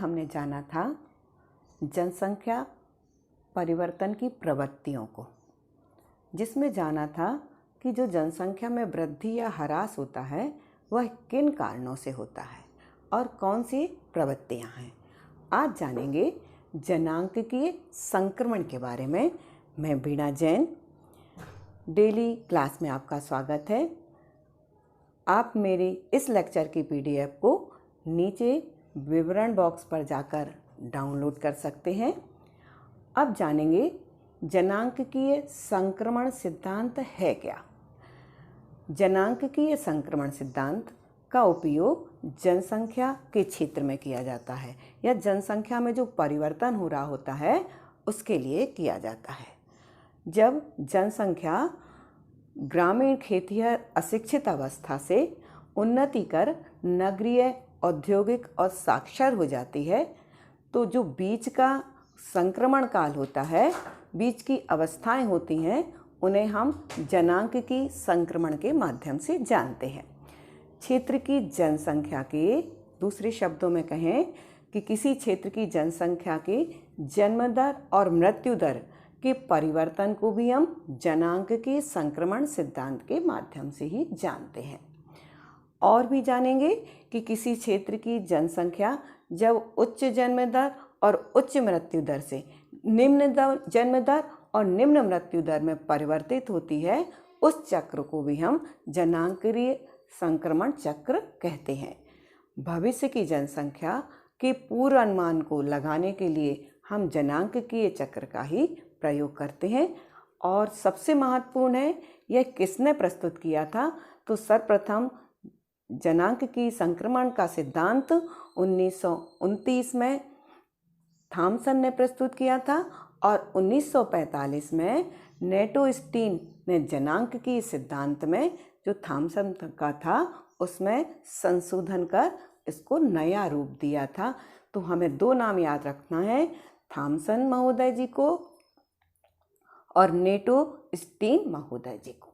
हमने जाना था जनसंख्या परिवर्तन की प्रवृत्तियों को, जिसमें जाना था कि जो जनसंख्या में वृद्धि या ह्रास होता है वह किन कारणों से होता है और कौन सी प्रवृत्तियां हैं। आज जानेंगे जनांकीय संक्रमण के बारे में। मैं वीणा जैन, डेली क्लास में आपका स्वागत है। आप मेरी इस लेक्चर की पीडीएफ को नीचे विवरण बॉक्स पर जाकर डाउनलोड कर सकते हैं। अब जानेंगे जनांकीय संक्रमण सिद्धांत है क्या। जनांकीय संक्रमण सिद्धांत का उपयोग जनसंख्या के क्षेत्र में किया जाता है या जनसंख्या में जो परिवर्तन हो रहा होता है उसके लिए किया जाता है। जब जनसंख्या ग्रामीण खेतिहर अशिक्षित अवस्था से उन्नति कर नगरीय, औद्योगिक और साक्षर हो जाती है तो जो बीच का संक्रमण काल होता है, बीच की अवस्थाएं होती हैं, उन्हें हम जनांकीय संक्रमण के माध्यम से जानते हैं। क्षेत्र की जनसंख्या के, दूसरे शब्दों में कहें कि किसी क्षेत्र की जनसंख्या के जन्म दर और मृत्यु दर के परिवर्तन को भी हम जनांकीय संक्रमण सिद्धांत के माध्यम से ही जानते हैं। और भी जानेंगे कि किसी क्षेत्र की जनसंख्या जब उच्च जन्म दर और उच्च मृत्यु दर से निम्न जन्म दर और निम्न मृत्यु दर में परिवर्तित होती है, उस चक्र को भी हम जनांकीय संक्रमण चक्र कहते हैं। भविष्य की जनसंख्या के पूर्वानुमान को लगाने के लिए हम जनांकीय चक्र का ही प्रयोग करते हैं। और सबसे महत्वपूर्ण है, यह किसने प्रस्तुत किया था, तो सर्वप्रथम जनांकीय संक्रमण का सिद्धांत 1929 में थॉमसन ने प्रस्तुत किया था और 1945 में नेटोस्टीन ने जनांकीय सिद्धांत में जो थॉमसन का था उसमें संशोधन कर इसको नया रूप दिया था। तो हमें दो नाम याद रखना है, थॉमसन महोदय जी को और नेटोस्टीन महोदय जी को।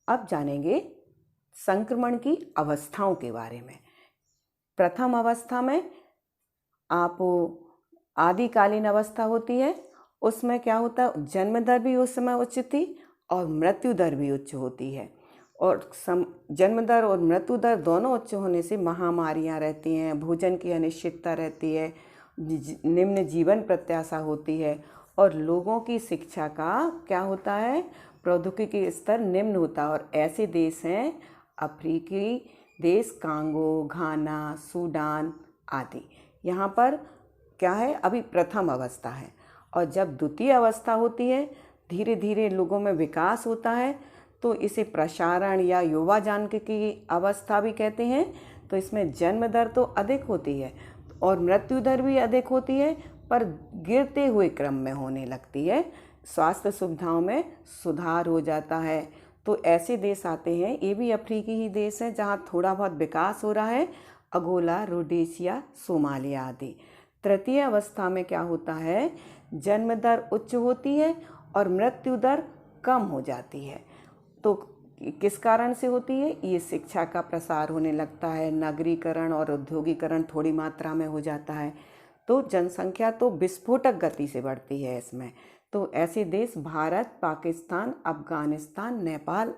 अब जानेंगे संक्रमण की अवस्थाओं के बारे में। प्रथम अवस्था में आप आदिकालीन अवस्था होती है, उसमें क्या होता है, जन्म दर भी उस समय उच्च थी और मृत्यु दर भी उच्च होती है। और जन्म दर और मृत्यु दर दोनों उच्च होने से महामारियां रहती हैं, भोजन की अनिश्चितता रहती है, निम्न जीवन प्रत्याशा होती है और लोगों की शिक्षा का क्या होता है, प्रौद्योगिकी स्तर निम्न होता है। और ऐसे देश हैं अफ्रीकी देश, कांगो, घाना, सूडान आदि। यहाँ पर क्या है, अभी प्रथम अवस्था है। और जब द्वितीय अवस्था होती है, धीरे धीरे लोगों में विकास होता है, तो इसे प्रसारण या युवा जनांकीय अवस्था भी कहते हैं। तो इसमें जन्म दर तो अधिक होती है और मृत्यु दर भी अधिक होती है, पर गिरते हुए क्रम में होने लगती है। स्वास्थ्य सुविधाओं में सुधार हो जाता है। तो ऐसे देश आते हैं, ये भी अफ्रीकी ही देश हैं जहाँ थोड़ा बहुत विकास हो रहा है, अंगोला, रोडेशिया, सोमालिया आदि। तृतीय अवस्था में क्या होता है, जन्म दर उच्च होती है और मृत्यु दर कम हो जाती है। तो किस कारण से होती है, ये शिक्षा का प्रसार होने लगता है, नगरीकरण और औद्योगिकरण थोड़ी मात्रा में हो जाता है, तो जनसंख्या तो विस्फोटक गति से बढ़ती है इसमें। तो ऐसे देश भारत, पाकिस्तान, अफगानिस्तान, नेपाल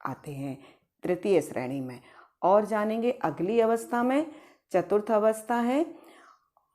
आते हैं तृतीय श्रेणी में। और जानेंगे अगली अवस्था में चतुर्थ अवस्था है,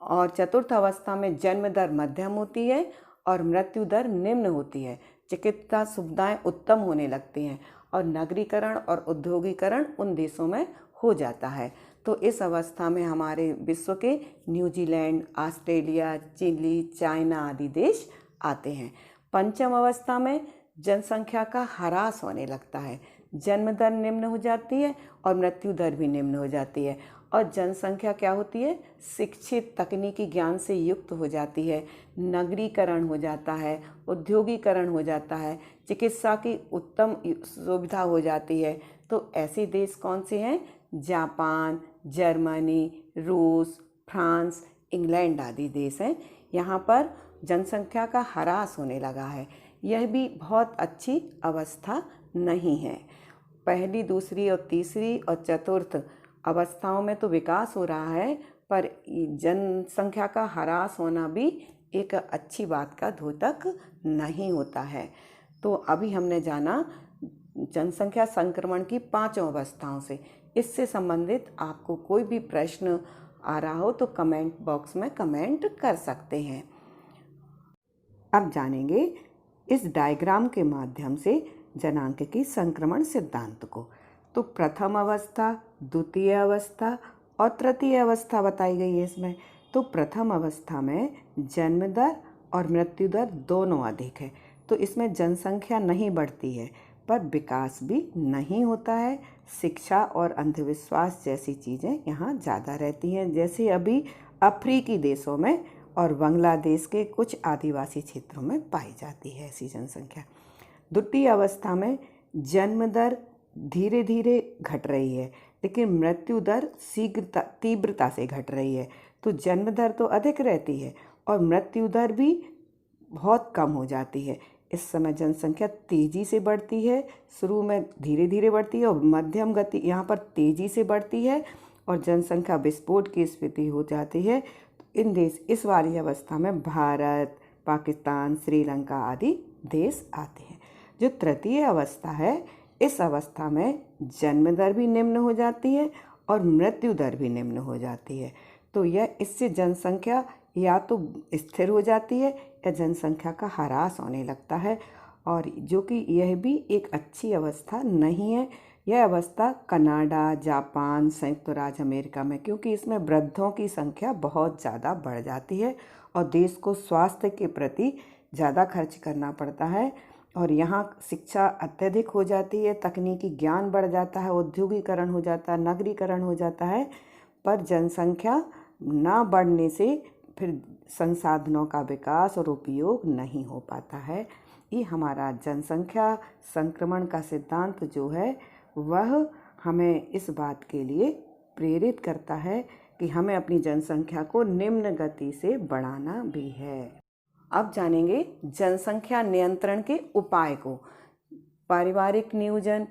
और चतुर्थ अवस्था में जन्म दर मध्यम होती है और मृत्यु दर निम्न होती है। चिकित्सा सुविधाएं उत्तम होने लगती हैं और नगरीकरण और औद्योगिकरण उन देशों में हो जाता है। तो इस अवस्था में हमारे विश्व के न्यूजीलैंड, ऑस्ट्रेलिया, चिली, चाइना आदि देश आते हैं। पंचम अवस्था में जनसंख्या का ह्रास होने लगता है, जन्म दर निम्न हो जाती है और मृत्यु दर भी निम्न हो जाती है। और जनसंख्या क्या होती है, शिक्षित, तकनीकी ज्ञान से युक्त हो जाती है, नगरीकरण हो जाता है, औद्योगिकरण हो जाता है, चिकित्सा की उत्तम सुविधा हो जाती है। तो ऐसे देश कौन से हैं, जापान, जर्मनी, रूस, फ्रांस, इंग्लैंड आदि देश हैं। यहाँ पर जनसंख्या का ह्रास होने लगा है। यह भी बहुत अच्छी अवस्था नहीं है। पहली, दूसरी और तीसरी और चतुर्थ अवस्थाओं में तो विकास हो रहा है, पर जनसंख्या का ह्रास होना भी एक अच्छी बात का द्योतक नहीं होता है। तो अभी हमने जाना जनसंख्या संक्रमण की 5 अवस्थाओं से। इससे संबंधित आपको कोई भी प्रश्न आ रहा हो तो कमेंट बॉक्स में कमेंट कर सकते हैं। अब जानेंगे इस डायग्राम के माध्यम से जनांक की संक्रमण सिद्धांत को। तो प्रथम अवस्था, द्वितीय अवस्था और तृतीय अवस्था बताई गई है इसमें। तो प्रथम अवस्था में जन्म दर और मृत्यु दर दोनों अधिक है, तो इसमें जनसंख्या नहीं बढ़ती है पर विकास भी नहीं होता है। शिक्षा और अंधविश्वास जैसी चीज़ें यहाँ ज़्यादा रहती हैं, जैसे अभी अफ्रीकी देशों में और बांग्लादेश के कुछ आदिवासी क्षेत्रों में पाई जाती है ऐसी जनसंख्या। द्वितीय अवस्था में जन्म दर धीरे धीरे घट रही है, लेकिन मृत्यु दर तीव्रता से घट रही है। तो जन्म दर तो अधिक रहती है और मृत्यु दर भी बहुत कम हो जाती है। इस समय जनसंख्या तेज़ी से बढ़ती है, शुरू में धीरे धीरे बढ़ती है और मध्यम गति यहाँ पर तेज़ी से बढ़ती है और जनसंख्या विस्फोट की स्थिति हो जाती है। इस वाली अवस्था में भारत, पाकिस्तान, श्रीलंका आदि देश आते हैं। जो तृतीय अवस्था है, इस अवस्था में जन्म दर भी निम्न हो जाती है और मृत्यु दर भी निम्न हो जाती है। तो यह इससे जनसंख्या या तो स्थिर हो जाती है या जनसंख्या का ह्रास होने लगता है, और जो कि यह भी एक अच्छी अवस्था नहीं है। यह अवस्था कनाडा, जापान, संयुक्त राज्य अमेरिका में, क्योंकि इसमें वृद्धों की संख्या बहुत ज़्यादा बढ़ जाती है और देश को स्वास्थ्य के प्रति ज़्यादा खर्च करना पड़ता है और यहाँ शिक्षा अत्यधिक हो जाती है, तकनीकी ज्ञान बढ़ जाता है, औद्योगिकरण हो जाता है, नगरीकरण हो जाता है, पर जनसंख्या ना बढ़ने से फिर संसाधनों का विकास और उपयोग नहीं हो पाता है। ये हमारा जनसंख्या संक्रमण का सिद्धांत जो है वह हमें इस बात के लिए प्रेरित करता है कि हमें अपनी जनसंख्या को निम्न गति से बढ़ाना भी है। अब जानेंगे जनसंख्या नियंत्रण के उपाय को। पारिवारिक नियोजन।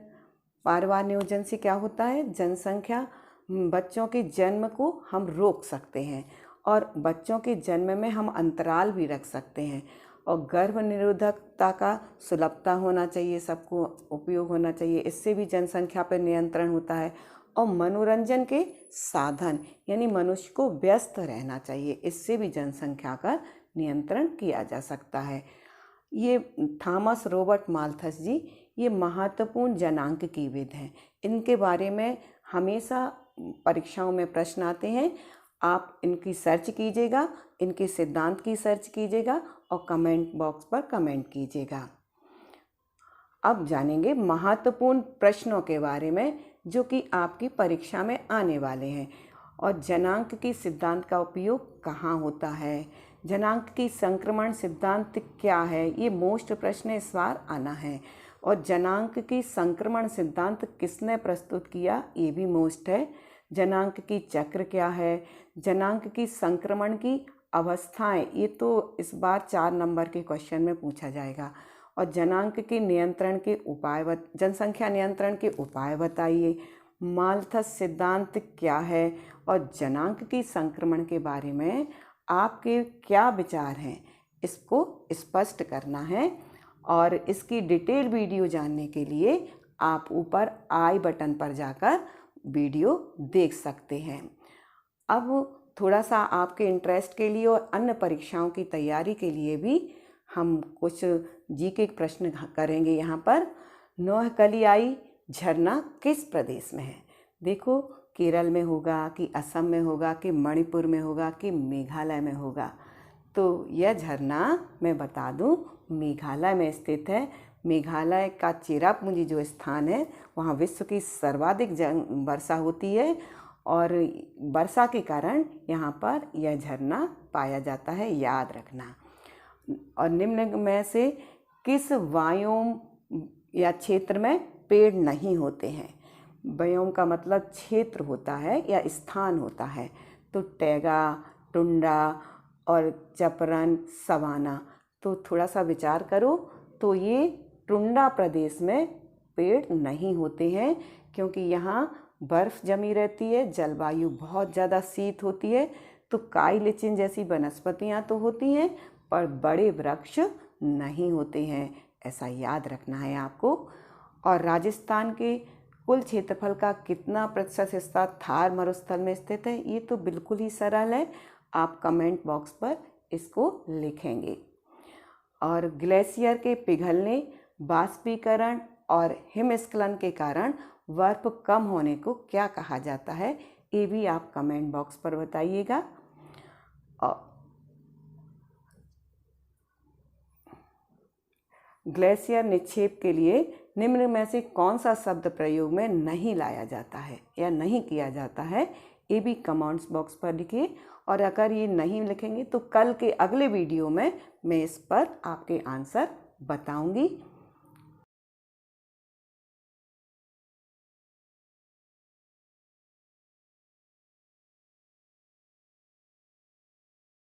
परिवार नियोजन से क्या होता है, जनसंख्या बच्चों के जन्म को हम रोक सकते हैं और बच्चों के जन्म में हम अंतराल भी रख सकते हैं, और गर्भ निरोधकता का सुलभता होना चाहिए, सबको उपयोग होना चाहिए, इससे भी जनसंख्या पर नियंत्रण होता है। और मनोरंजन के साधन यानी मनुष्य को व्यस्त रहना चाहिए, इससे भी जनसंख्या का नियंत्रण किया जा सकता है। ये थॉमस रॉबर्ट माल्थस जी ये महत्वपूर्ण जनांककीविद हैं। इनके बारे में हमेशा परीक्षाओं में प्रश्न आते हैं, आप इनकी सर्च कीजिएगा, इनके सिद्धांत की सर्च कीजिएगा और कमेंट बॉक्स पर कमेंट कीजिएगा। अब जानेंगे महत्वपूर्ण प्रश्नों के बारे में जो कि आपकी परीक्षा में आने वाले हैं, और जनांक की सिद्धांत का उपयोग कहाँ होता है, जनांक की संक्रमण सिद्धांत क्या है, ये मोस्ट प्रश्न इस बार आना है। और जनांक की संक्रमण सिद्धांत किसने प्रस्तुत किया, ये भी मोस्ट है। जनांक की चक्र क्या है, जनांक की संक्रमण की अवस्थाएं, ये तो इस बार 4 नंबर के क्वेश्चन में पूछा जाएगा। और जनांक के नियंत्रण के उपाय, जनसंख्या नियंत्रण के उपाय बताइए, माल्थस सिद्धांत क्या है और जनांक की संक्रमण के बारे में आपके क्या विचार हैं, इसको स्पष्ट करना है। और इसकी डिटेल वीडियो जानने के लिए आप ऊपर आई बटन पर जाकर वीडियो देख सकते हैं। अब थोड़ा सा आपके इंटरेस्ट के लिए और अन्य परीक्षाओं की तैयारी के लिए भी हम कुछ जीके प्रश्न करेंगे। यहाँ पर नोहकलियाई झरना किस प्रदेश में है? देखो, केरल में होगा कि असम में होगा कि मणिपुर में होगा कि मेघालय में होगा। तो यह झरना मैं बता दूं मेघालय में स्थित है। मेघालय का चेरापूंजी जो स्थान है वहाँ विश्व की सर्वाधिक वर्षा होती है और वर्षा के कारण यहाँ पर यह झरना पाया जाता है, याद रखना। और निम्न में से किस वायोम या क्षेत्र में पेड़ नहीं होते हैं? वायोम का मतलब क्षेत्र होता है या स्थान होता है। तो टैगा, टुंड्रा और चपरन, सवाना। तो थोड़ा सा विचार करो, तो ये टुंड्रा प्रदेश में पेड़ नहीं होते हैं क्योंकि यहाँ बर्फ़ जमी रहती है, जलवायु बहुत ज़्यादा शीत होती है, तो काई लिचिन जैसी वनस्पतियाँ तो होती हैं पर बड़े वृक्ष नहीं होते हैं, ऐसा याद रखना है आपको। और राजस्थान के कुल क्षेत्रफल का कितना प्रतिशत हिस्सा थार मरुस्थल में स्थित है, ये तो बिल्कुल ही सरल है, आप कमेंट बॉक्स पर इसको लिखेंगे। और ग्लेशियर के पिघलने, बाष्पीकरण और हिमस्खलन के कारण बर्फ कम होने को क्या कहा जाता है, ये भी आप कमेंट बॉक्स पर बताइएगा। ग्लेशियर निक्षेप के लिए निम्न में से कौन सा शब्द प्रयोग में नहीं लाया जाता है या नहीं किया जाता है, ये भी कमेंट्स बॉक्स पर लिखिए। और अगर ये नहीं लिखेंगे तो कल के अगले वीडियो में मैं इस पर आपके आंसर बताऊंगी।